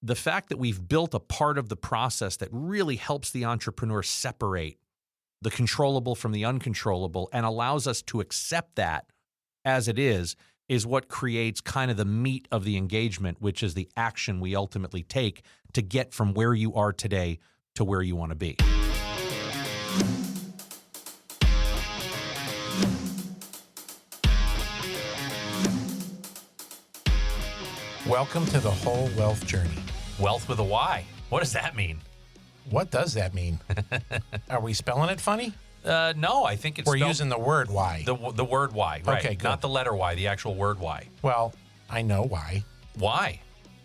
the fact that we've built a part of the process that really helps the entrepreneur separate the controllable from the uncontrollable and allows us to accept that as it is what creates kind of the meat of the engagement, which is the action we ultimately take to get from where you are today to where you want to be. Welcome to the whole wealth journey. Wealth with a Y. What does that mean? What does that mean? Are we spelling it funny? No, I think it's We're using the word Y. The word Y, right? Okay, good. Not the letter Y, the actual word Y. Well, I know why. Why?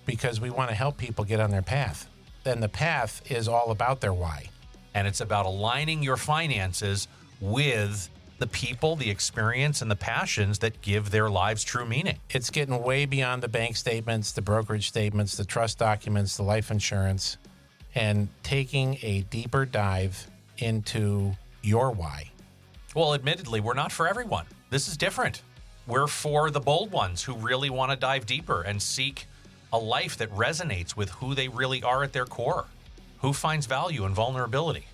Because we want to help people get on their path. Then the path is all about their why. And it's about aligning your finances with the people, the experience, and the passions that give their lives true meaning. It's getting way beyond the bank statements, the brokerage statements, the trust documents, the life insurance, and taking a deeper dive into your why. Well, admittedly, we're not for everyone. This is different. We're for the bold ones who really want to dive deeper and seek a life that resonates with who they really are at their core, who finds value in vulnerability.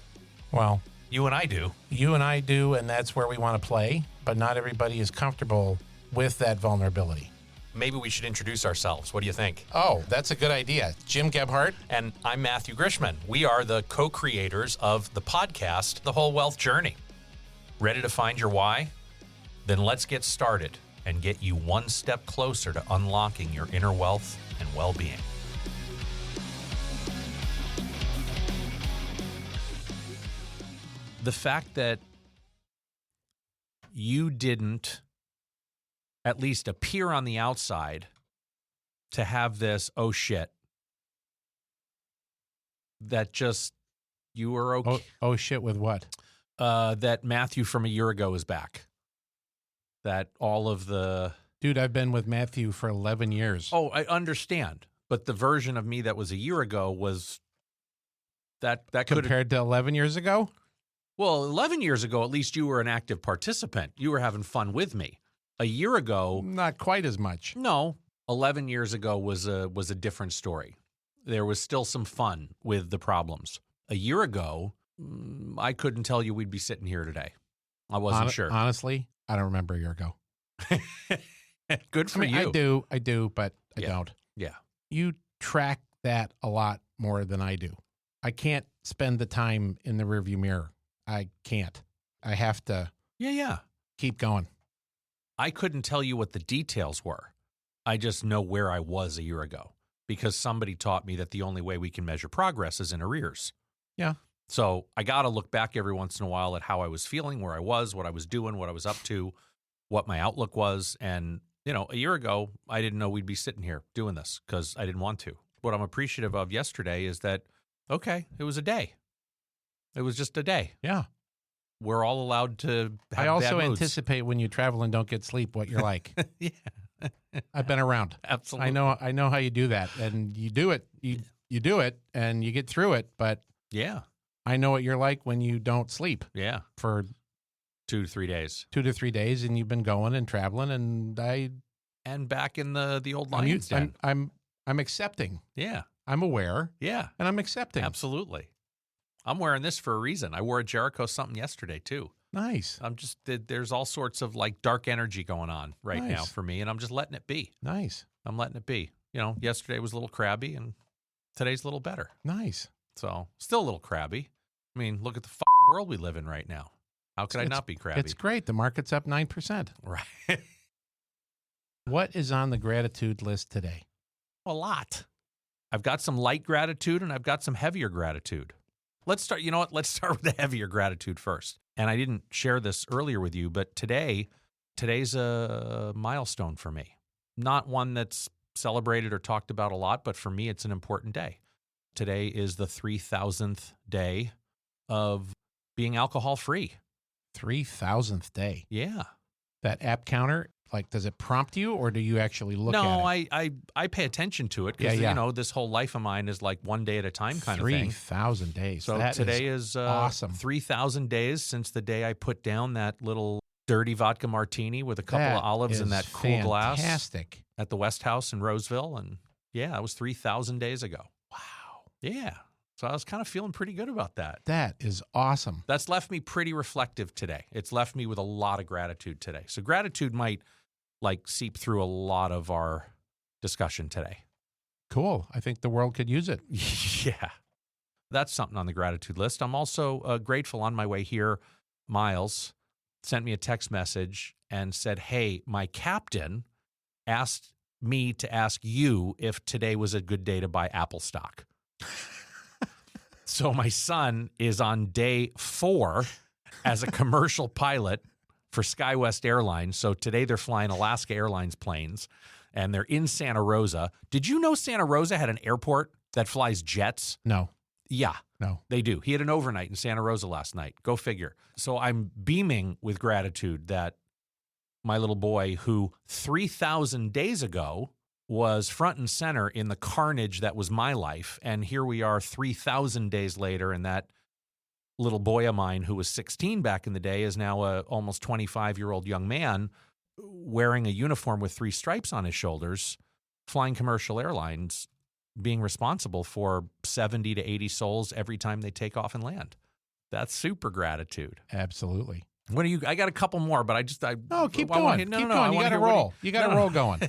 Well, you and I do. You and I do, and that's where we want to play, but not everybody is comfortable with that vulnerability. Maybe we should introduce ourselves. What do you think? Oh, that's a good idea. Jim Gebhardt. And I'm Matthew Grishman. We are the co-creators of the podcast, The Whole Wealth Journey. Ready to find your why? Then let's get started and get you one step closer to unlocking your inner wealth and well-being. The fact that you didn't at least appear on the outside to have this, oh shit, that just, you were okay. Oh shit with what? That Matthew from a year ago is back. That all of the... Dude, I've been with Matthew for 11 years. Oh, I understand. But the version of me that was a year ago was that compared to 11 years ago? Well, 11 years ago, at least you were an active participant. You were having fun with me. A year ago... Not quite as much. No. 11 years ago was a different story. There was still some fun with the problems. A year ago, I couldn't tell you we'd be sitting here today. I wasn't sure. Honestly, I don't remember a year ago. Good for you. I do, but I don't. Yeah. You track that a lot more than I do. I can't spend the time in the rearview mirror. I can't. I have to keep going. I couldn't tell you what the details were. I just know where I was a year ago because somebody taught me that the only way we can measure progress is in arrears. Yeah. So I got to look back every once in a while at how I was feeling, where I was, what I was doing, what I was up to, what my outlook was. And, a year ago, I didn't know we'd be sitting here doing this because I didn't want to. What I'm appreciative of yesterday is that, okay, it was a day. It was just a day. Yeah. We're all allowed to have I also bad moods. Anticipate when you travel and don't get sleep what you're like. Yeah. I've been around. Absolutely. I know how you do that. And you do it. You do it and you get through it, but yeah. I know what you're like when you don't sleep. Yeah. For 2 to 3 days. 2 to 3 days, and you've been going and traveling, and back in the old Lions Den. I'm accepting. Yeah. I'm aware. Yeah. And I'm accepting. Absolutely. I'm wearing this for a reason. I wore a Jericho something yesterday too. Nice. There's all sorts of like dark energy going on right now for me, and I'm just letting it be. Nice. I'm letting it be. Yesterday was a little crabby, and today's a little better. Nice. So still a little crabby. I mean, look at the world we live in right now. How could I not be crabby? It's great. The market's up 9%. Right. What is on the gratitude list today? A lot. I've got some light gratitude and I've got some heavier gratitude. Let's start with the heavier gratitude first. And I didn't share this earlier with you, but today's a milestone for me. Not one that's celebrated or talked about a lot, but for me, it's an important day. Today is the 3,000th day of being alcohol-free. 3,000th day. Yeah. That app counter, does it prompt you or do you actually look at it? No, I pay attention to it because, this whole life of mine is like one day at a time kind of thing. 3,000 days. So today is awesome. 3,000 days since the day I put down that little dirty vodka martini with a couple of olives in that cool glass. Fantastic. At the West House in Roseville. And Yeah, that was 3,000 days ago. Wow. Yeah. So I was kind of feeling pretty good about that. That is awesome. That's left me pretty reflective today. It's left me with a lot of gratitude today. So gratitude might like seep through a lot of our discussion today. Cool. I think the world could use it. Yeah. That's something on the gratitude list. I'm also grateful on my way here. Miles sent me a text message and said, hey, my captain asked me to ask you if today was a good day to buy Apple stock. So my son is on day 4 as a commercial pilot for SkyWest Airlines. So today they're flying Alaska Airlines planes, and they're in Santa Rosa. Did you know Santa Rosa had an airport that flies jets? No. Yeah. No. They do. He had an overnight in Santa Rosa last night. Go figure. So I'm beaming with gratitude that my little boy, who 3,000 days ago was front and center in the carnage that was my life, and here we are 3,000 days later, and that little boy of mine who was 16 back in the day is now a almost 25-year-old young man wearing a uniform with 3 stripes on his shoulders, flying commercial airlines, being responsible for 70 to 80 souls every time they take off and land. That's super gratitude. Absolutely. What do you? I got a couple more, but keep going. No, keep no, going. You got to roll. You got to roll going.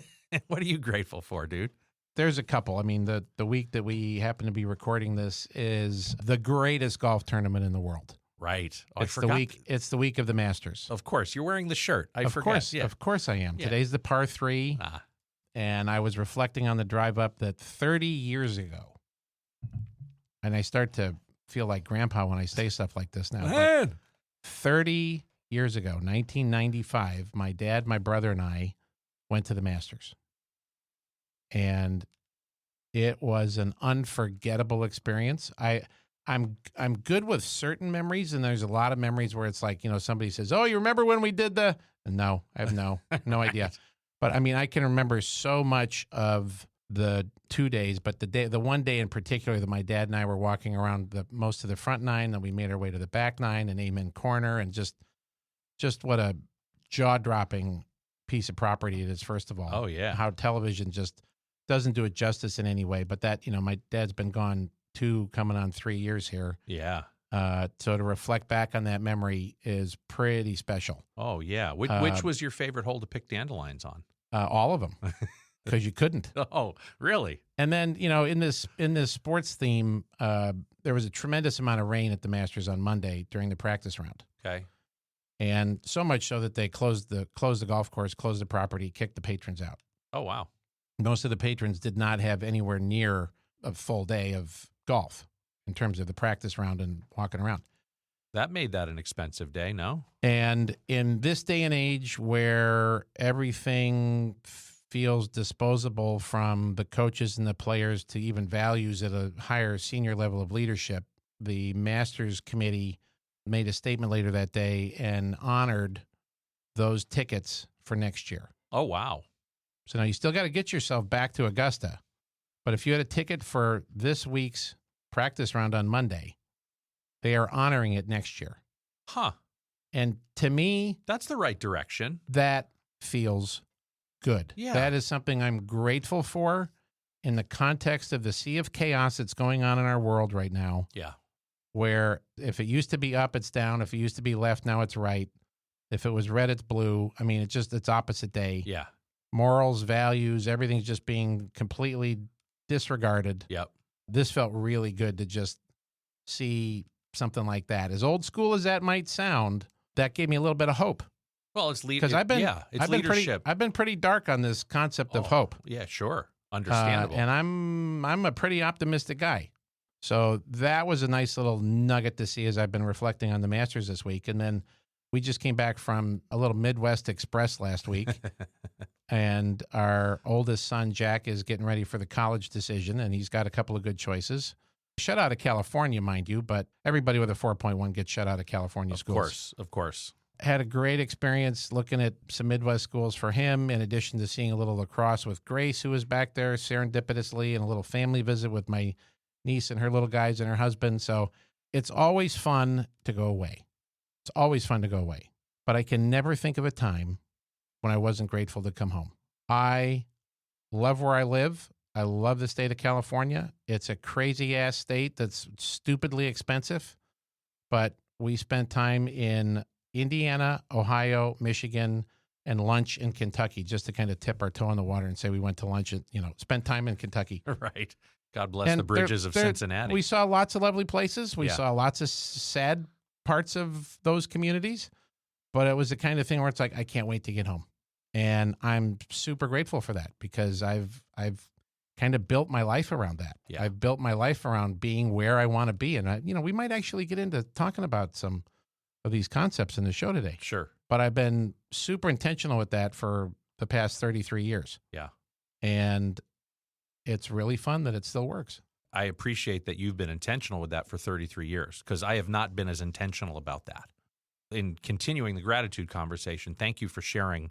What are you grateful for, dude? There's a couple. I mean, the week that we happen to be recording this is the greatest golf tournament in the world. Right. Oh, It's the week of the Masters. Of course, you're wearing the shirt. Of course I am. Yeah. Today's the par 3. And I was reflecting on the drive up that 30 years ago, and I start to feel like grandpa when I say stuff like this now. Man. 30 years ago, 1995, my dad, my brother, and I went to the Masters. And it was an unforgettable experience. I'm good with certain memories, and there's a lot of memories where it's like, somebody says, "Oh, you remember when we did the?" No, I have no idea. But I mean, I can remember so much of the 2 days, but the one day in particular that my dad and I were walking around most of the front 9, then we made our way to the back 9 and Amen Corner, and just what a jaw-dropping piece of property it is, first of all. Oh, yeah. How television just doesn't do it justice in any way. But that, my dad's been gone 2, coming on 3 years here. Yeah. So to reflect back on that memory is pretty special. Oh, yeah. Which was your favorite hole to pick dandelions on? All of them, because you couldn't. Oh, really? And then, in this sports theme, there was a tremendous amount of rain at the Masters on Monday during the practice round. Okay. And so much so that they closed the golf course, closed the property, kicked the patrons out. Oh, wow. Most of the patrons did not have anywhere near a full day of golf in terms of the practice round and walking around. That made that an expensive day, no? And in this day and age where everything feels disposable, from the coaches and the players to even values at a higher senior level of leadership, the Masters Committee made a statement later that day and honored those tickets for next year. Oh, wow. So now you still got to get yourself back to Augusta. But if you had a ticket for this week's practice round on Monday, they are honoring it next year. Huh. And to me, that's the right direction. That feels good. Yeah. That is something I'm grateful for in the context of the sea of chaos that's going on in our world right now. Yeah. Where if it used to be up, it's down. If it used to be left, now it's right. If it was red, it's blue. I mean, it's opposite day. Yeah. Morals, values, everything's just being completely disregarded. Yep. This felt really good to just see something like that. As old school as that might sound, that gave me a little bit of hope. Well, it's leadership. Because It's leadership. I've been pretty dark on this concept of hope. Yeah, sure. Understandable. And I'm a pretty optimistic guy. So that was a nice little nugget to see as I've been reflecting on the Masters this week. And then we just came back from a little Midwest Express last week. And our oldest son, Jack, is getting ready for the college decision, and he's got a couple of good choices. Shut out of California, mind you, but everybody with a 4.1 gets shut out of California schools. Of course. Had a great experience looking at some Midwest schools for him, in addition to seeing a little lacrosse with Grace, who was back there serendipitously, and a little family visit with my niece and her little guys and her husband. So it's always fun to go away. It's always fun to go away. But I can never think of a time when I wasn't grateful to come home. I love where I live. I love the state of California. It's a crazy ass state that's stupidly expensive, but we spent time in Indiana, Ohio, Michigan, and lunch in Kentucky just to kind of tip our toe in the water and say we went to lunch and, spent time in Kentucky. Right. God bless And the bridges of Cincinnati. We saw lots of lovely places. We Yeah. saw lots of sad parts of those communities, but it was the kind of thing where it's like, I can't wait to get home. And I'm super grateful for that because I've kind of built my life around that. Yeah. I've built my life around being where I want to be. And, we might actually get into talking about some of these concepts in the show today. Sure. But I've been super intentional with that for the past 33 years. Yeah. And it's really fun that it still works. I appreciate that you've been intentional with that for 33 years because I have not been as intentional about that. In continuing the gratitude conversation, thank you for sharing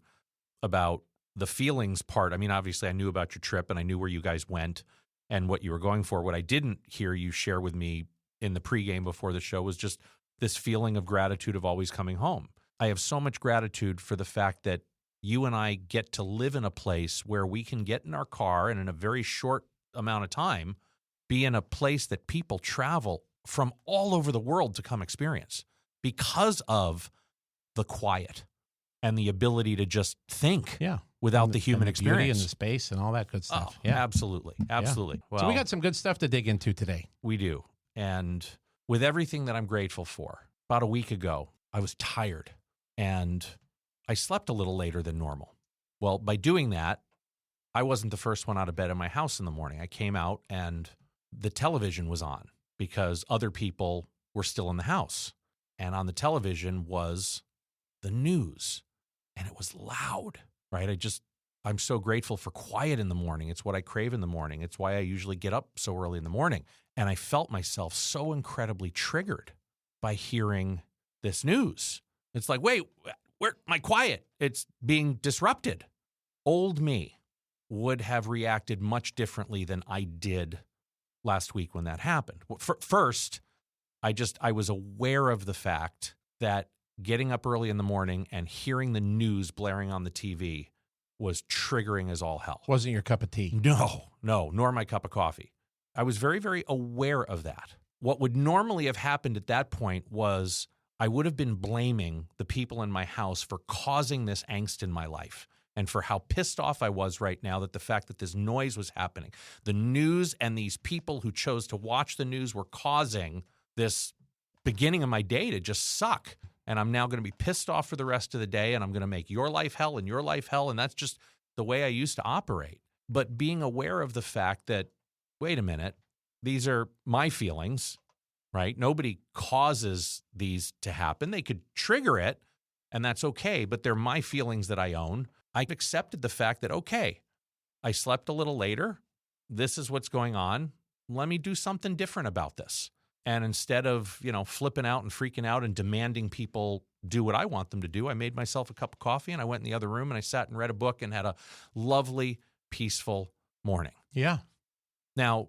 about the feelings part. I mean, obviously, I knew about your trip and I knew where you guys went and what you were going for. What I didn't hear you share with me in the pregame before the show was just this feeling of gratitude of always coming home. I have so much gratitude for the fact that you and I get to live in a place where we can get in our car and in a very short amount of time be in a place that people travel from all over the world to come experience because of the quiet and the ability to just think without the human experience. Beauty and the space and all that good stuff. Oh, absolutely. Absolutely. Yeah. Well, so we got some good stuff to dig into today. We do. And with everything that I'm grateful for, about a week ago, I was tired and I slept a little later than normal. Well, by doing that, I wasn't the first one out of bed in my house in the morning. I came out and the television was on because other people were still in the house. And on the television was the news. And it was loud, right? I'm so grateful for quiet in the morning. It's what I crave in the morning. It's why I usually get up so early in the morning. And I felt myself so incredibly triggered by hearing this news. It's like, wait, where my quiet? It's being disrupted. Old me would have reacted much differently than I did last week when that happened. First, I was aware of the fact that getting up early in the morning and hearing the news blaring on the TV was triggering as all hell. Wasn't your cup of tea? No, nor my cup of coffee. I was very, very aware of that. What would normally have happened at that point was I would have been blaming the people in my house for causing this angst in my life and for how pissed off I was right now that the fact that this noise was happening. The news and these people who chose to watch the news were causing this beginning of my day to just suck. And I'm now going to be pissed off for the rest of the day, and I'm going to make your life hell and your life hell. And that's just the way I used to operate. But being aware of the fact that, wait a minute, these are my feelings, right? Nobody causes these to happen. They could trigger it, and that's okay, but they're my feelings that I own. I accepted the fact that, okay, I slept a little later. This is what's going on. Let me do something different about this. And instead of, flipping out and freaking out and demanding people do what I want them to do, I made myself a cup of coffee and I went in the other room and I sat and read a book and had a lovely, peaceful morning. Yeah. Now,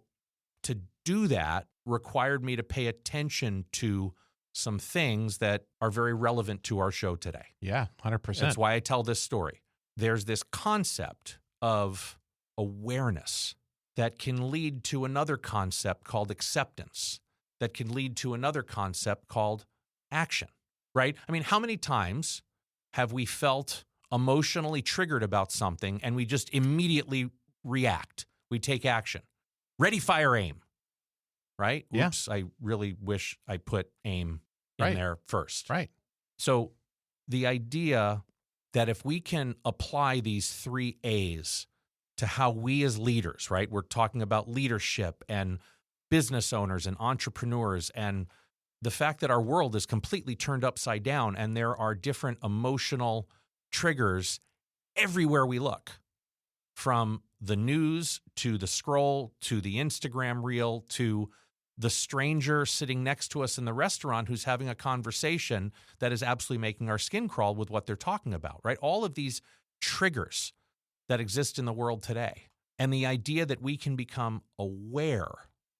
to do that required me to pay attention to some things that are very relevant to our show today. Yeah, 100%. That's why I tell this story. There's this concept of awareness that can lead to another concept called acceptance, that can lead to another concept called action, right? I mean, how many times have we felt emotionally triggered about something and we just immediately react? We take action. Ready, fire, aim, right? Yeah. Oops, I really wish I put aim in Right. there first. Right. So the idea that if we can apply these 3 A's to how we as leaders, right? We're talking about leadership and business owners and entrepreneurs and the fact that our world is completely turned upside down and there are different emotional triggers everywhere we look, from the news to the scroll to the Instagram reel to the stranger sitting next to us in the restaurant who's having a conversation that is absolutely making our skin crawl with what they're talking about, right? All of these triggers that exist in the world today. And the idea that we can become aware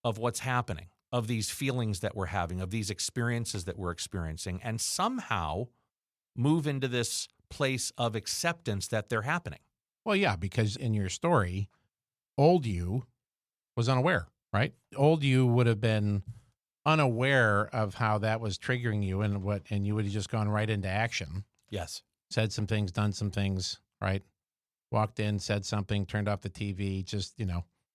of what's happening, of these feelings that we're having, of these experiences that we're experiencing, and somehow move into this place of acceptance that they're happening. Well, yeah, because in your story, old you was unaware, right? Old you would have been unaware of how that was triggering you and you would have just gone right into action, Yes. said some things, done some things, right? Walked in, said something, turned off the TV, just,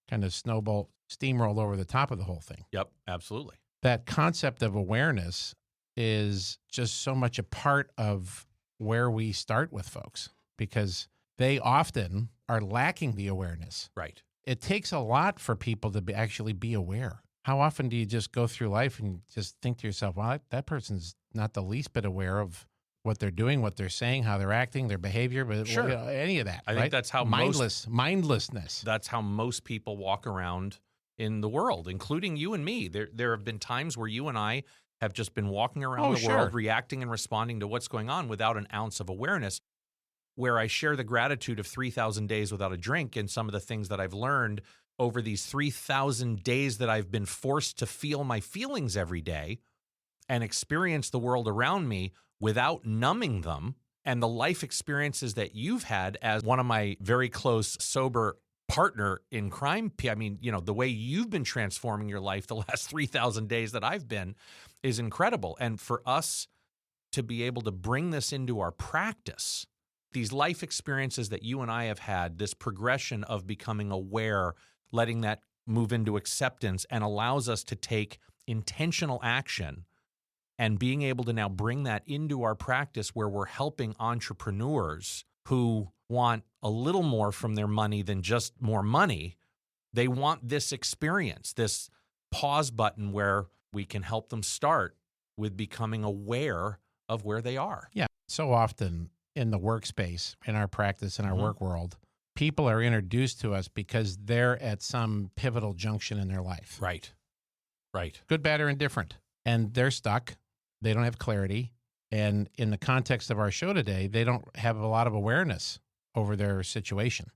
kind of steamrolled over the top of the whole thing. Yep. Absolutely. That concept of awareness is just so much a part of where we start with folks because they often are lacking the awareness. Right. It takes a lot for people to actually be aware. How often do you just go through life and just think to yourself, well, that person's not the least bit aware of what they're doing, what they're saying, how they're acting, their behavior, but Sure. Any of that. I right? think that's how mindlessness. That's how most people walk around in the world, including you and me. There have been times where you and I have just been walking around the world, reacting and responding to what's going on without an ounce of awareness, where I share the gratitude of 3,000 days without a drink and some of the things that I've learned over these 3,000 days that I've been forced to feel my feelings every day and experience the world around me without numbing them. And the life experiences that you've had as one of my very close sober partner in crime. I mean, the way you've been transforming your life the last 3,000 days that I've been is incredible. And for us to be able to bring this into our practice, these life experiences that you and I have had, this progression of becoming aware, letting that move into acceptance and allows us to take intentional action and being able to now bring that into our practice where we're helping entrepreneurs who want a little more from their money than just more money. They want this experience, this pause button where we can help them start with becoming aware of where they are. Yeah. So often in the workspace, in our practice, in our work world, people are introduced to us because they're at some pivotal junction in their life. Right. Right. Good, bad, or indifferent. And they're stuck. They don't have clarity. And in the context of our show today, they don't have a lot of awareness over their situation.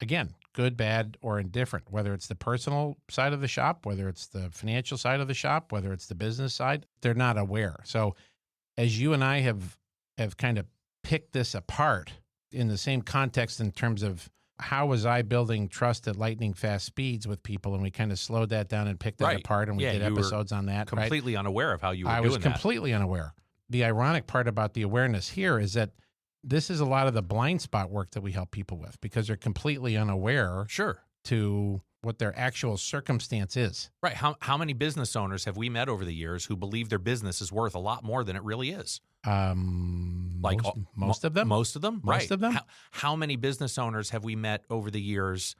Again, good, bad, or indifferent, whether it's the personal side of the shop, whether it's the financial side of the shop, whether it's the business side, they're not aware. So as you and I have kind of picked this apart in the same context in terms of how was I building trust at lightning fast speeds with people, and we kind of slowed that down and picked that apart, and we did episodes on that. Completely unaware of how you were doing that. I was completely unaware. The ironic part about the awareness here is that this is a lot of the blind spot work that we help people with because they're completely unaware to what their actual circumstance is. Right. How many business owners have we met over the years who believe their business is worth a lot more than it really is? Most of them. Most of them? Most of them. How many business owners have we met over the years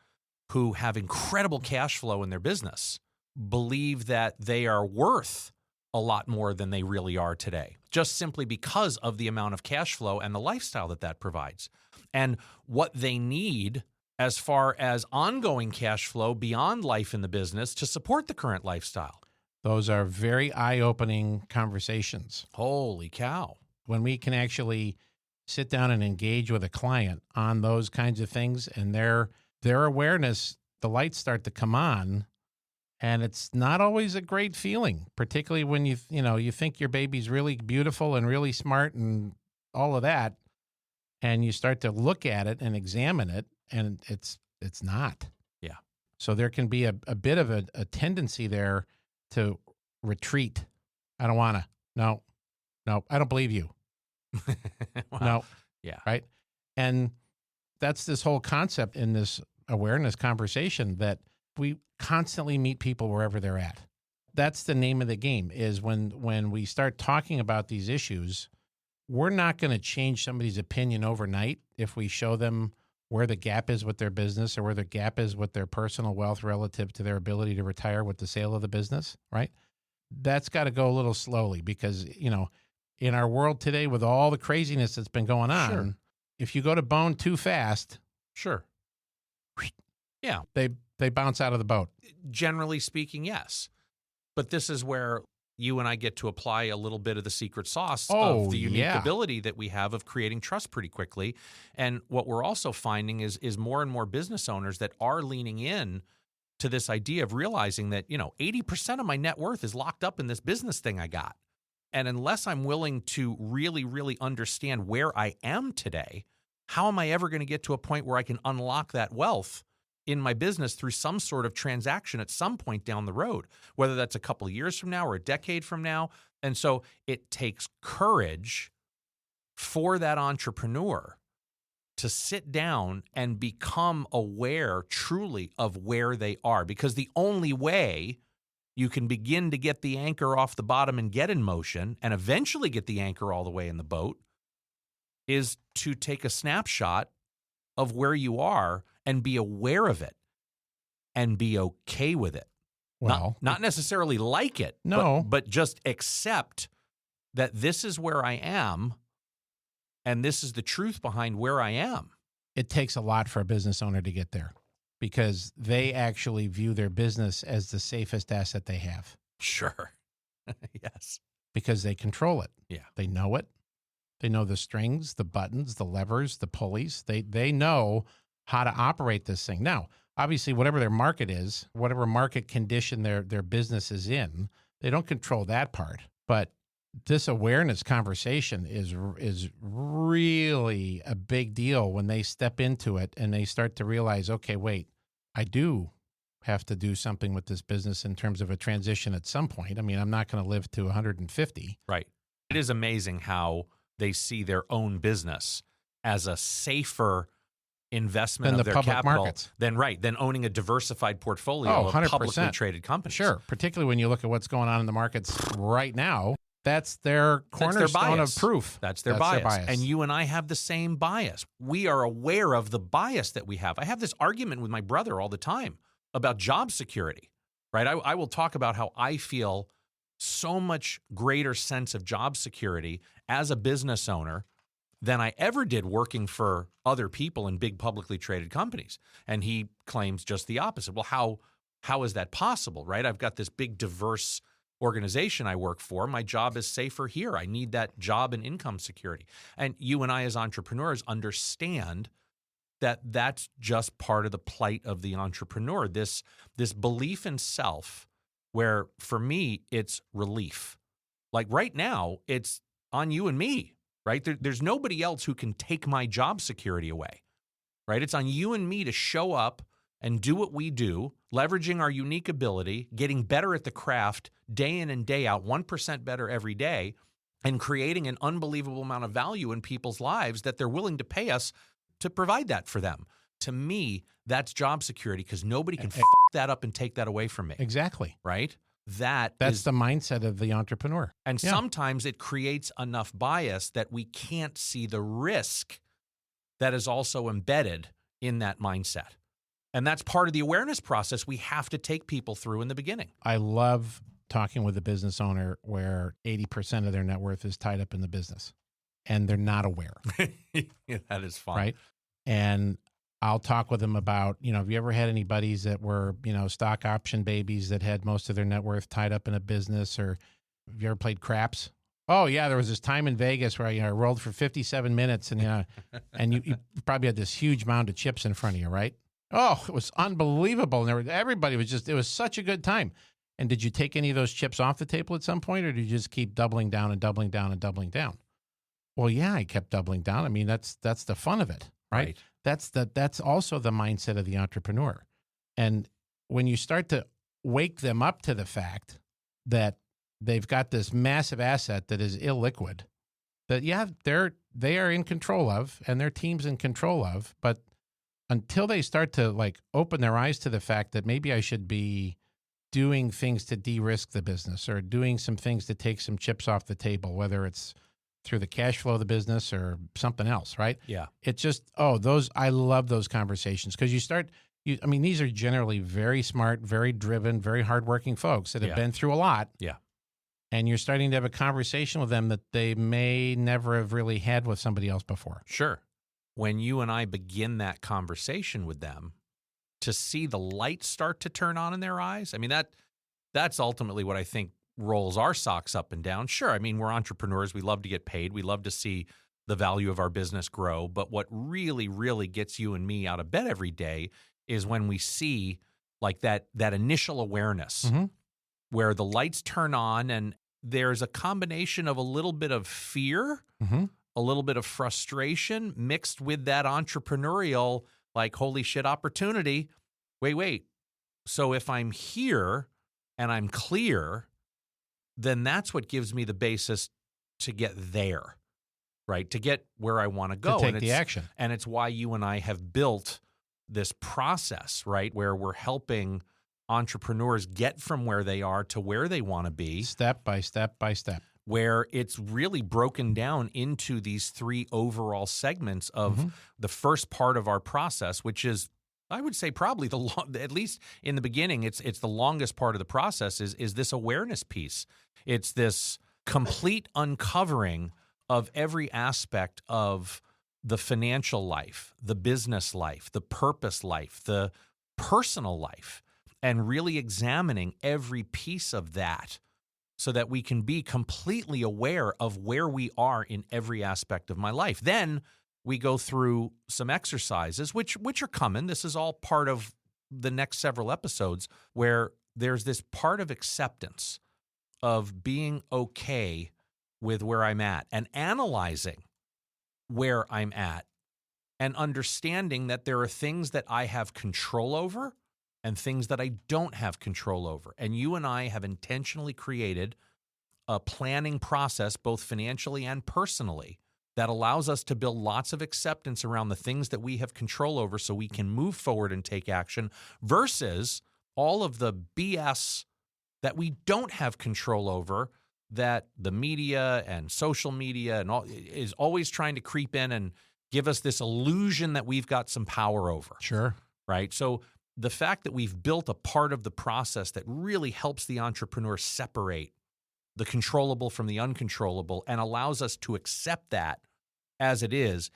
who have incredible cash flow in their business, believe that they are worth a lot more than they really are today, just simply because of the amount of cash flow and the lifestyle that provides, and what they need as far as ongoing cash flow beyond life in the business to support the current lifestyle. Those are very eye-opening conversations. Holy cow. When we can actually sit down and engage with a client on those kinds of things and their awareness, the lights start to come on. And it's not always a great feeling, particularly when you think your baby's really beautiful and really smart and all of that, and you start to look at it and examine it, and it's not. Yeah. So there can be a bit of a tendency there to retreat. I don't want to. No, I don't believe you. Wow. No. Yeah. Right. And that's this whole concept in this awareness conversation that we constantly meet people wherever they're at. That's the name of the game, is when we start talking about these issues, we're not going to change somebody's opinion overnight if we show them where the gap is with their business or where the gap is with their personal wealth relative to their ability to retire with the sale of the business, right? That's got to go a little slowly because, in our world today with all the craziness that's been going on, if you go to bone too fast, yeah, they bounce out of the boat. Generally speaking, yes. But this is where you and I get to apply a little bit of the secret sauce of the unique ability that we have of creating trust pretty quickly. And what we're also finding is more and more business owners that are leaning in to this idea of realizing that, 80% of my net worth is locked up in this business thing I got. And unless I'm willing to really, really understand where I am today, how am I ever going to get to a point where I can unlock that wealth in my business through some sort of transaction at some point down the road, whether that's a couple of years from now or a decade from now. And so it takes courage for that entrepreneur to sit down and become aware truly of where they are, because the only way you can begin to get the anchor off the bottom and get in motion and eventually get the anchor all the way in the boat is to take a snapshot of where you are and be aware of it and be okay with it. Well, not necessarily like it, no, but just accept that this is where I am and this is the truth behind where I am. it takes a lot for a business owner to get there because they actually view their business as the safest asset they have. Sure. Yes. Because they control it. Yeah. They know it. They know the strings, the buttons, the levers, the pulleys. They know how to operate this thing. Now, obviously, whatever their market is, whatever market condition their business is in, they don't control that part. But this awareness conversation is really a big deal when they step into it and they start to realize, okay, wait, I do have to do something with this business in terms of a transition at some point. I mean, I'm not going to live to 150. Right. It is amazing how they see their own business as a safer investment Than of the their public capital markets. than owning a diversified portfolio of 100%. publicly traded companies. Sure, particularly when you look at what's going on in the markets right now. That's their cornerstone of proof. That's their bias. And you and I have the same bias. We are aware of the bias that we have. I have this argument with my brother all the time about job security, right? I will talk about how I feel so much greater sense of job security as a business owner than I ever did working for other people in big publicly traded companies. And he claims just the opposite. Well, how is that possible, right? I've got this big diverse organization I work for. My job is safer here. I need that job and income security. And you and I as entrepreneurs understand that that's just part of the plight of the entrepreneur. This belief in self, where for me, it's relief. Like right now, it's on you and me, right? There's nobody else who can take my job security away, right? It's on you and me to show up and do what we do, leveraging our unique ability, getting better at the craft day in and day out, 1% better every day, and creating an unbelievable amount of value in people's lives that they're willing to pay us to provide that for them. To me, that's job security because nobody can f that up and take that away from me. Exactly. Right? That's the mindset of the entrepreneur. And sometimes it creates enough bias that we can't see the risk that is also embedded in that mindset. And that's part of the awareness process we have to take people through in the beginning. I love talking with a business owner where 80% of their net worth is tied up in the business and they're not aware. Yeah, that is fun. Right. And I'll talk with them about, have you ever had any buddies that were, stock option babies that had most of their net worth tied up in a business? Or have you ever played craps? Oh, yeah. There was this time in Vegas where I rolled for 57 minutes and, and you probably had this huge mound of chips in front of you, right? Oh, it was unbelievable. And everybody was it was such a good time. And did you take any of those chips off the table at some point, or did you just keep doubling down and doubling down and doubling down? Well, yeah, I kept doubling down. I mean, that's the fun of it, right? That's also the mindset of the entrepreneur. And when you start to wake them up to the fact that they've got this massive asset that is illiquid, that they are in control of, and their team's in control of, but until they start to open their eyes to the fact that maybe I should be doing things to de-risk the business or doing some things to take some chips off the table, whether it's through the cash flow of the business or something else, right? Yeah. It's just, I love those conversations because these are generally very smart, very driven, very hardworking folks that have been through a lot. Yeah. And you're starting to have a conversation with them that they may never have really had with somebody else before. Sure. When you and I begin that conversation with them, to see the light start to turn on in their eyes, I mean, that's ultimately what I think rolls our socks up and down. Sure, I mean, we're entrepreneurs. We love to get paid. We love to see the value of our business grow. But what really, really gets you and me out of bed every day is when we see that initial awareness where the lights turn on and there's a combination of a little bit of fear, a little bit of frustration mixed with that entrepreneurial, holy shit opportunity. wait. So if I'm here and I'm clear, then that's what gives me the basis to get there, right? To get where I want to go. To take the action. And it's why you and I have built this process, right? Where we're helping entrepreneurs get from where they are to where they want to be. Step by step by step. Where it's really broken down into these 3 overall segments of the first part of our process, which is, I would say, probably at least in the beginning, it's the longest part of the process is this awareness piece. It's this complete uncovering of every aspect of the financial life, the business life, the purpose life, the personal life, and really examining every piece of that so that we can be completely aware of where we are in every aspect of my life. Then we go through some exercises, which are coming. This is all part of the next several episodes, where there's this part of acceptance of being okay with where I'm at and analyzing where I'm at and understanding that there are things that I have control over and things that I don't have control over. And you and I have intentionally created a planning process, both financially and personally, that allows us to build lots of acceptance around the things that we have control over so we can move forward and take action versus all of the BS that we don't have control over, that the media and social media and all is always trying to creep in and give us this illusion that we've got some power over. Sure. Right? So the fact that we've built a part of the process that really helps the entrepreneur separate the controllable from the uncontrollable and allows us to accept that as it is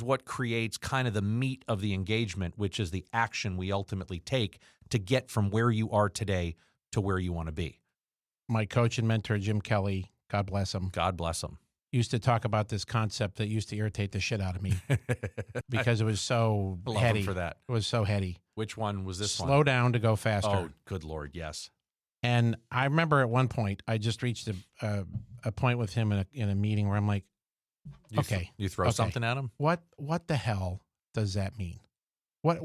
what creates kind of the meat of the engagement, which is the action we ultimately take to get from where you are today to where you want to be. My coach and mentor, Jim Kelly, God bless him. God bless him. Used to talk about this concept that used to irritate the shit out of me because it was so Love heady. him for that. It was so heady. Which one was this one? Slow down to go faster. Oh, good Lord, yes. And I remember at one point, I just reached a point with him in a meeting where I'm like, okay. You throw something at him? What the hell does that mean? What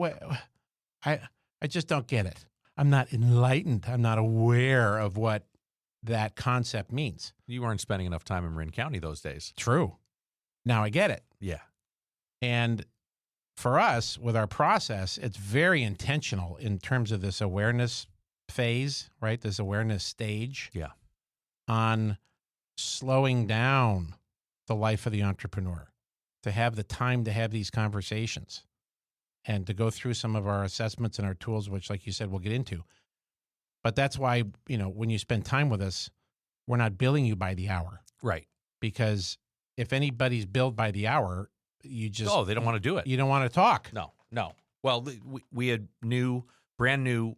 I just don't get it. I'm not enlightened. I'm not aware of what that concept means. You weren't spending enough time in Marin County those days. True. Now I get it. Yeah. And for us, with our process, it's very intentional in terms of this awareness phase, right? This awareness stage. Yeah. On slowing down the life of the entrepreneur, to have the time to have these conversations and to go through some of our assessments and our tools, which, like you said, we'll get into. But that's why, when you spend time with us, we're not billing you by the hour. Right. Because if anybody's billed by the hour, you just... Oh, they don't want to do it. You don't want to talk. No. Well, we had brand new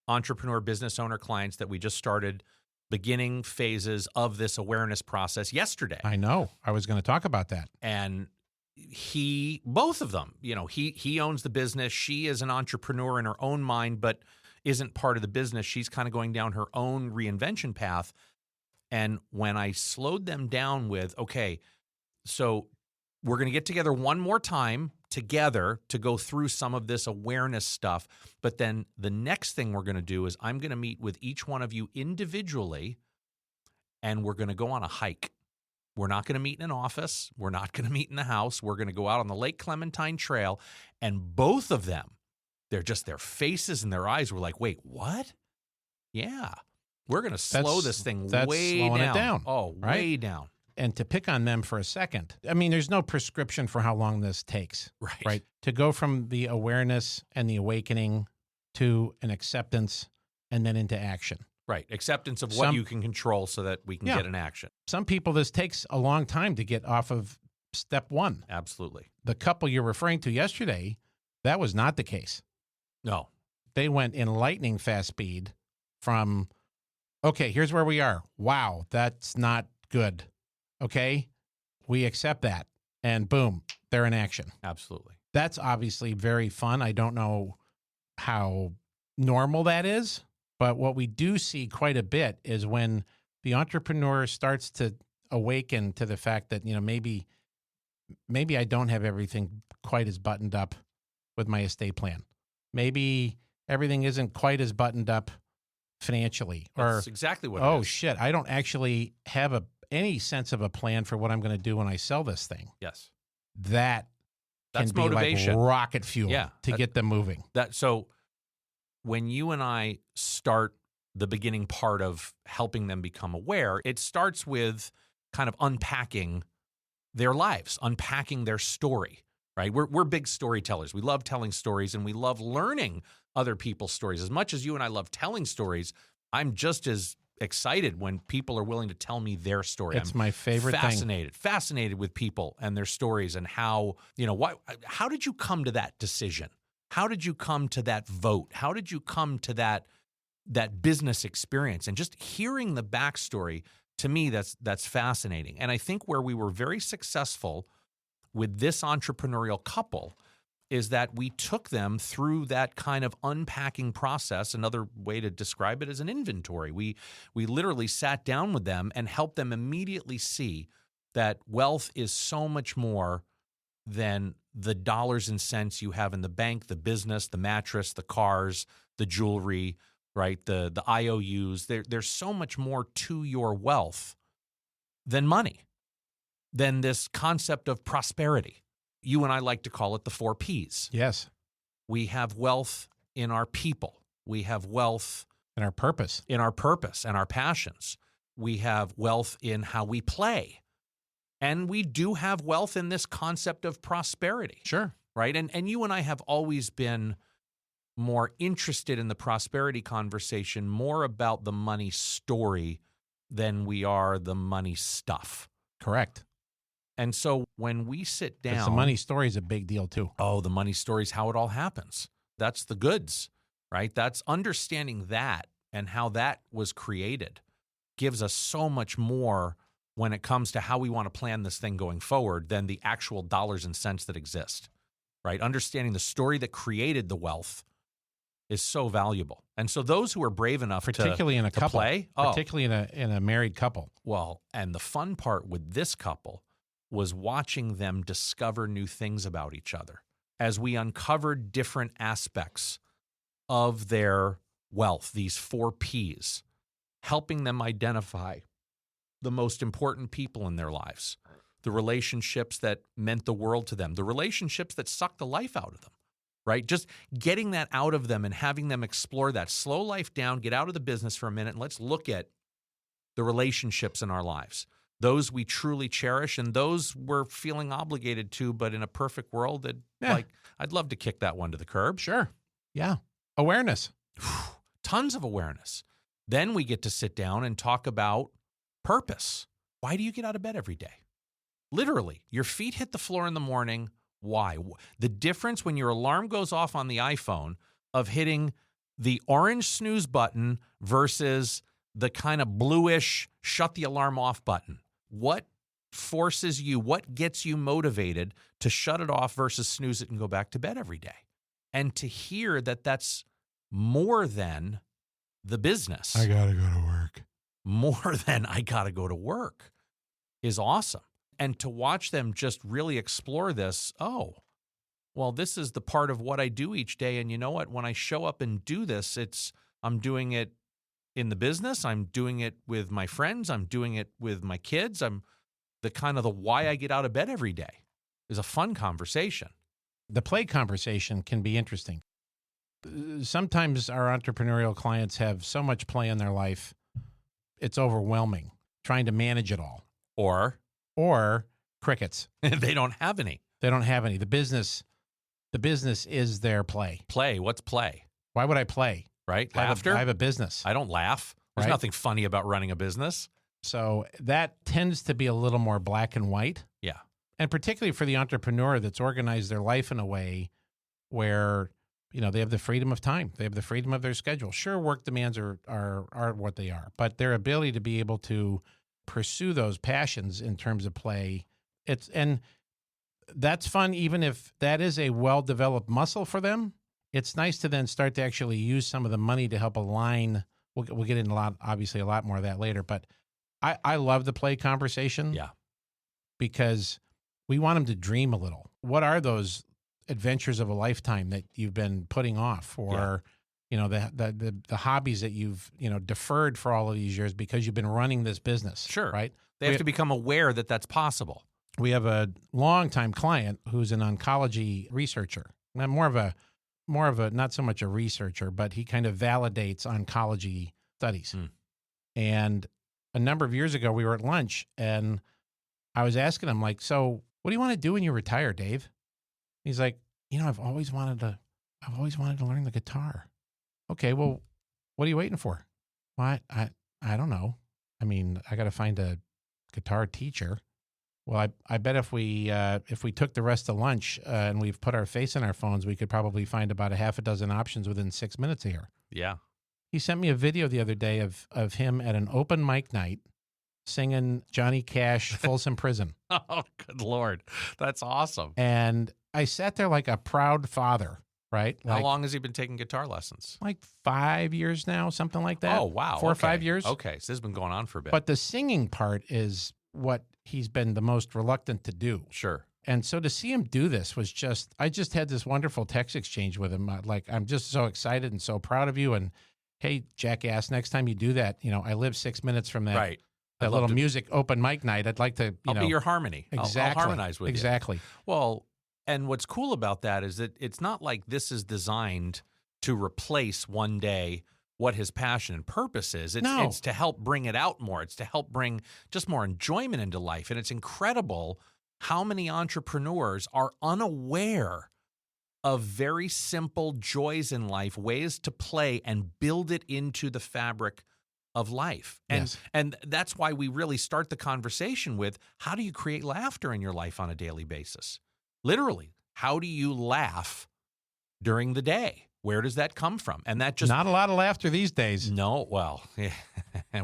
entrepreneur business owner clients that we just started beginning phases of this awareness process yesterday. I know. I was going to talk about that. And both of them, he owns the business. She is an entrepreneur in her own mind, but isn't part of the business. She's kind of going down her own reinvention path. And when I slowed them down with, okay, so we're going to get together one more time together to go through some of this awareness stuff. But then the next thing we're going to do is I'm going to meet with each one of you individually, and we're going to go on a hike. We're not going to meet in an office. We're not going to meet in the house. We're going to go out on the Lake Clementine Trail. And both of them, their faces and their eyes were like, wait, what? Yeah. We're going to slow this thing way slowing down. It down. Oh, right? Way down. And to pick on them for a second, I mean, there's no prescription for how long this takes. Right. To go from the awareness and the awakening to an acceptance and then into action. Right. Acceptance of what you can control so that we can get an action. Some people, this takes a long time to get off of step one. Absolutely. The couple you're referring to yesterday, that was not the case. No. They went in lightning fast speed from, okay, here's where we are. Wow, that's not good. Okay, we accept that. And boom, they're in action. Absolutely. That's obviously very fun. I don't know how normal that is, but what we do see quite a bit is when the entrepreneur starts to awaken to the fact that, maybe I don't have everything quite as buttoned up with my estate plan. Maybe everything isn't quite as buttoned up financially. That's exactly what it oh is. shit, I don't actually have any sense of a plan for what I'm going to do when I sell this thing. Yes. That That's can be motivation. like rocket fuel to get them moving. So when you and I start the beginning part of helping them become aware, it starts with kind of unpacking their lives, unpacking their story, right? We're big storytellers. We love telling stories and we love learning other people's stories. As much as you and I love telling stories, I'm just as excited when people are willing to tell me their story. It's my favorite thing. Fascinated with people and their stories and how did you come to that decision? How did you come to that vote? How did you come to that business experience? And just hearing the backstory, to me, that's fascinating. And I think where we were very successful with this entrepreneurial couple is that we took them through that kind of unpacking process. Another way to describe it is an inventory. We literally sat down with them and helped them immediately see that wealth is so much more than the dollars and cents you have in the bank, the business, the mattress, the cars, the jewelry, right? The IOUs. There's so much more to your wealth than money, than this concept of prosperity. You and I like to call it the 4 Ps. Yes. We have wealth in our people. We have wealth in our purpose. In our purpose and our passions. We have wealth in how we play. And we do have wealth in this concept of prosperity. Sure. Right? And you and I have always been more interested in the prosperity conversation, more about the money story than we are the money stuff. Correct. And so when we sit down... The money story is a big deal too. Oh, the money story is how it all happens. That's the goods, right? That's understanding that and how that was created gives us so much more when it comes to how we want to plan this thing going forward than the actual dollars and cents that exist, right? Understanding the story that created the wealth is so valuable. And so those who are brave enough particularly in a couple, play, particularly in a married couple. Well, and the fun part with this couple was watching them discover new things about each other as we uncovered different aspects of their wealth, these 4 Ps, helping them identify the most important people in their lives, the relationships that meant the world to them, the relationships that sucked the life out of them, right? Just getting that out of them and having them explore that. Slow life down, get out of the business for a minute, and let's look at the relationships in our lives, those we truly cherish and those we're feeling obligated to, but in a perfect world, I'd love to kick that one to the curb. Sure. Yeah. Awareness. Tons of awareness. Then we get to sit down and talk about purpose. Why do you get out of bed every day? Literally, your feet hit the floor in the morning. Why? The difference when your alarm goes off on the iPhone of hitting the orange snooze button versus the kind of bluish shut the alarm off button. What forces you, what gets you motivated to shut it off versus snooze it and go back to bed every day? And to hear that that's more than the business. I got to go to work. More than I got to go to work is awesome. And to watch them just really explore this, this is the part of what I do each day. And you know what? When I show up and do this, I'm doing it in the business. I'm doing it with my friends. I'm doing it with my kids. I'm the why I get out of bed every day is a fun conversation. The play conversation can be interesting. Sometimes our entrepreneurial clients have so much play in their life, it's overwhelming trying to manage it all. Or crickets. They don't have any. The business is their play. Play. What's play? Why would I play? Right? Laughter. I have a business. I don't laugh. There's nothing funny about running a business. So that tends to be a little more black and white. Yeah. And particularly for the entrepreneur that's organized their life in a way where, they have the freedom of time. They have the freedom of their schedule. Sure, work demands are what they are, but their ability to be able to pursue those passions in terms of play, and that's fun, even if that is a well-developed muscle for them. It's nice to then start to actually use some of the money to help align. We'll get into obviously a lot more of that later, but I love the play conversation. Yeah. Because we want them to dream a little. What are those adventures of a lifetime that you've been putting off or the hobbies that you've, deferred for all of these years because you've been running this business. Sure. Right. They have to become aware that that's possible. We have a longtime client who's an oncology researcher. And more of a, not so much a researcher, but he kind of validates oncology studies. And a number of years ago, we were at lunch and I was asking him, like, so what do you want to do when you retire, Dave? He's like, I've always wanted to learn the guitar. Okay, well, what are you waiting for? Well, I don't know. I mean, I got to find a guitar teacher. Well, I bet if we took the rest of lunch and we've put our face in our phones, we could probably find about a half a dozen options within 6 minutes here. Yeah. He sent me a video the other day of him at an open mic night singing Johnny Cash, Folsom Prison. Oh, good Lord. That's awesome. And I sat there like a proud father, right? How long has he been taking guitar lessons? Like 5 years now, something like that. Oh, wow. 4 or 5 years. Okay, so this has been going on for a bit. But the singing part is what he's been the most reluctant to do. Sure. And so to see him do this was I just had this wonderful text exchange with him. Like, I'm just so excited and so proud of you. And hey, jackass, next time you do that, I live 6 minutes from that. Right. That little music open mic night. I'd like to, I'll be your harmony. Exactly. I'll harmonize with you. Exactly. Well, and what's cool about that is that it's not like this is designed to replace one day what his passion and purpose is. It's to help bring it out more. It's to help bring just more enjoyment into life. And it's incredible how many entrepreneurs are unaware of very simple joys in life, ways to play and build it into the fabric of life. And that's why we really start the conversation with, how do you create laughter in your life on a daily basis? Literally, how do you laugh during the day? Where does that come from? And that just... Not a lot of laughter these days. No, well,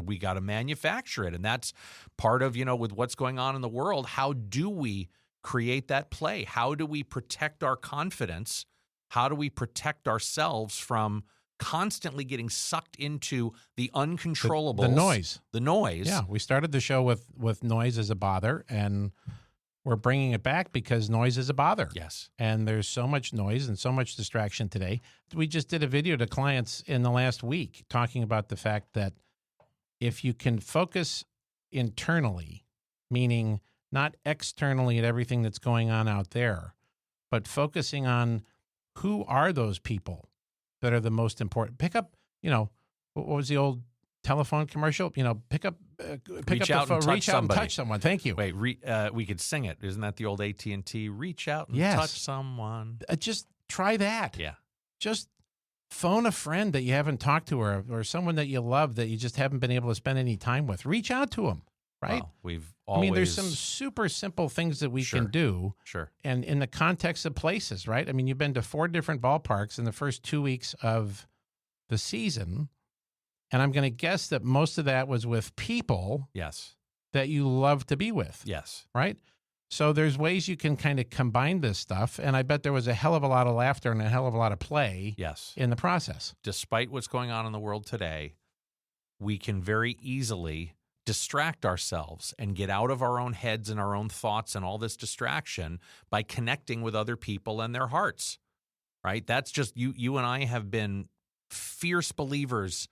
we got to manufacture it. And that's part of, with what's going on in the world, how do we create that play? How do we protect our confidence? How do we protect ourselves from constantly getting sucked into the uncontrollables? The noise. Yeah, we started the show with noise as a bother, and we're bringing it back because noise is a bother. Yes. And there's so much noise and so much distraction today. We just did a video to clients in the last week talking about the fact that if you can focus internally, meaning not externally at everything that's going on out there, but focusing on who are those people that are the most important. Pick up, what was the old telephone commercial? Pick up reach up out the phone, and touch reach out and somebody. touch someone. Thank you. Wait, we could sing it. Isn't that the old AT&T? Reach out and touch someone. Just try that. Yeah. Just phone a friend that you haven't talked to, or someone that you love that you just haven't been able to spend any time with. Reach out to them, right? Well, there's some super simple things that we can do. Sure. And in the context of places, right? You've been to 4 different ballparks in the first 2 weeks of the season. And I'm going to guess that most of that was with people that you love to be with. Yes. Right? So there's ways you can kind of combine this stuff. And I bet there was a hell of a lot of laughter and a hell of a lot of play in the process. Despite what's going on in the world today, we can very easily distract ourselves and get out of our own heads and our own thoughts and all this distraction by connecting with other people and their hearts, right? That's just, you and I have been fierce believers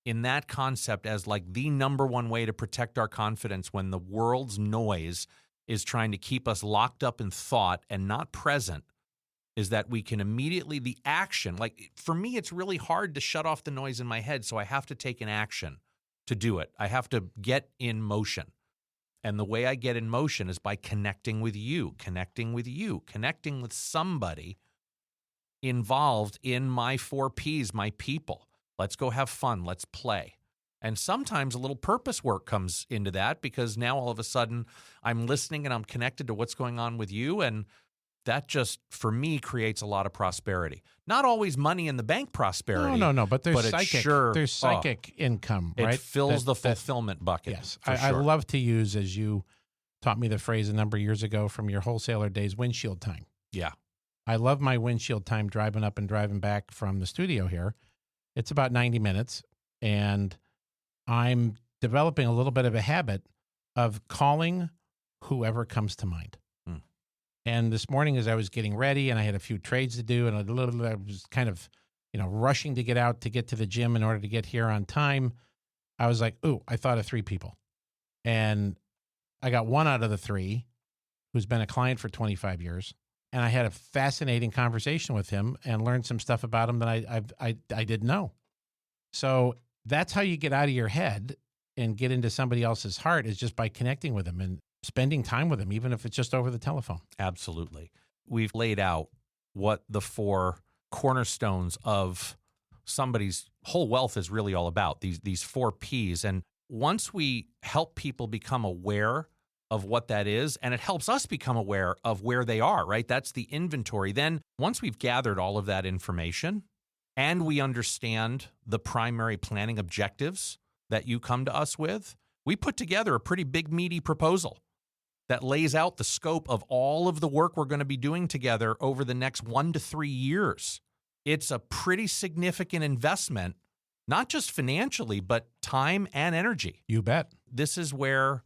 in that concept as like the number one way to protect our confidence when the world's noise is trying to keep us locked up in thought and not present, is that we can immediately, the action, like for me, it's really hard to shut off the noise in my head. So I have to take an action to do it. I have to get in motion. And the way I get in motion is by connecting with somebody involved in my 4 Ps, my people. Let's go have fun. Let's play. And sometimes a little purpose work comes into that because now all of a sudden I'm listening and I'm connected to what's going on with you. And that just, for me, creates a lot of prosperity. Not always money in the bank prosperity. No. But there's psychic. There's psychic income, right? It fills the fulfillment bucket. Yes. I love to use, as you taught me the phrase a number of years ago from your wholesaler days, windshield time. Yeah. I love my windshield time driving up and driving back from the studio here. It's about 90 minutes, and I'm developing a little bit of a habit of calling whoever comes to mind. And this morning, as I was getting ready and I had a few trades to do and I was kind of rushing to get out to get to the gym in order to get here on time. I was like, ooh, I thought of 3 people. And I got one out of the 3 who's been a client for 25 years. And I had a fascinating conversation with him and learned some stuff about him that I didn't know. So that's how you get out of your head and get into somebody else's heart, is just by connecting with them and spending time with them, even if it's just over the telephone. Absolutely. We've laid out what the 4 cornerstones of somebody's whole wealth is really all about, these 4 Ps. And once we help people become aware of what that is, and it helps us become aware of where they are, right? That's the inventory. Then once we've gathered all of that information and we understand the primary planning objectives that you come to us with, we put together a pretty big, meaty proposal that lays out the scope of all of the work we're going to be doing together over the next 1 to 3 years. It's a pretty significant investment, not just financially, but time and energy. You bet. This is where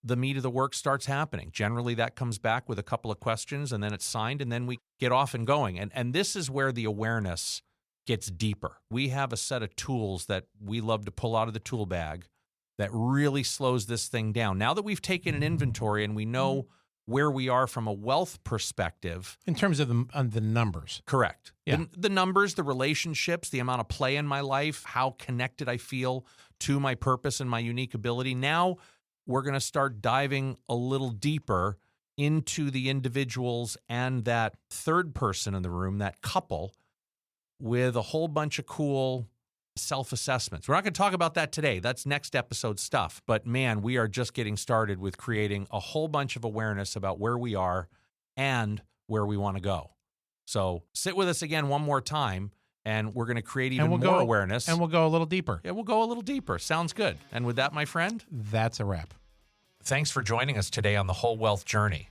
the meat of the work starts happening. Generally, that comes back with a couple of questions, and then it's signed, and then we get off and going. And this is where the awareness gets deeper. We have a set of tools that we love to pull out of the tool bag that really slows this thing down. Now that we've taken an inventory and we know where we are from a wealth perspective. In terms of the numbers. Correct. Yeah. The numbers, the relationships, the amount of play in my life, how connected I feel to my purpose and my unique ability. Now we're going to start diving a little deeper into the individuals and that third person in the room, that couple, with a whole bunch of cool self-assessments. We're not going to talk about that today. That's next episode stuff. But man, we are just getting started with creating a whole bunch of awareness about where we are and where we want to go. So sit with us again one more time, and we're going to create even more awareness. And we'll go a little deeper. Yeah, we'll go a little deeper. Sounds good. And with that, my friend, that's a wrap. Thanks for joining us today on the Whole Wealth Journey.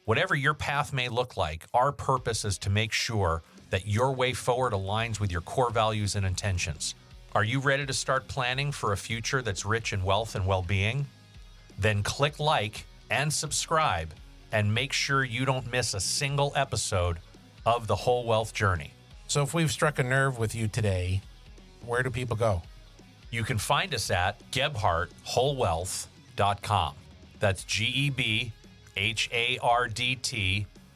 Whatever your path may look like, our purpose is to make sure that your way forward aligns with your core values and intentions. Are you ready to start planning for a future that's rich in wealth and well-being? Then click like and subscribe and make sure you don't miss a single episode of the Whole Wealth Journey. So if we've struck a nerve with you today, where do people go? You can find us at GebhardtWholeWealth.com. That's GEBHARDT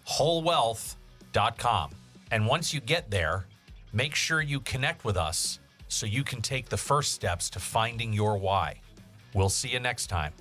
wholewealth.com. And once you get there, make sure you connect with us so you can take the first steps to finding your why. We'll see you next time.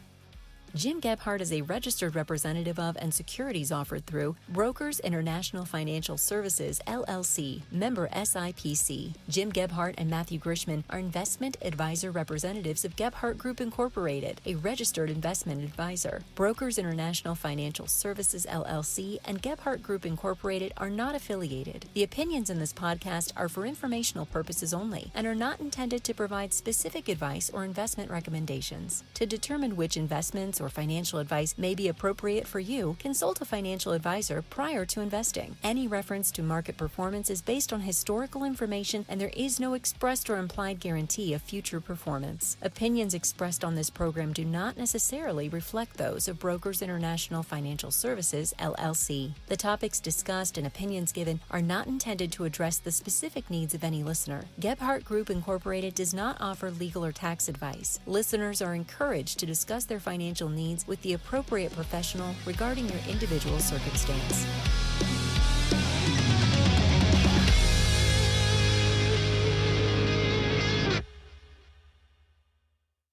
Jim Gebhardt is a registered representative of and securities offered through Brokers International Financial Services, LLC, member SIPC. Jim Gebhardt and Matthew Grishman are investment advisor representatives of Gebhardt Group Incorporated, a registered investment advisor. Brokers International Financial Services, LLC, and Gebhardt Group Incorporated are not affiliated. The opinions in this podcast are for informational purposes only and are not intended to provide specific advice or investment recommendations. To determine which investments or financial advice may be appropriate for you, consult a financial advisor prior to investing. Any reference to market performance is based on historical information, and there is no expressed or implied guarantee of future performance. Opinions expressed on this program do not necessarily reflect those of Brokers International Financial Services, LLC. The topics discussed and opinions given are not intended to address the specific needs of any listener. Gebhardt Group Incorporated does not offer legal or tax advice. Listeners are encouraged to discuss their financial needs with the appropriate professional regarding your individual circumstance.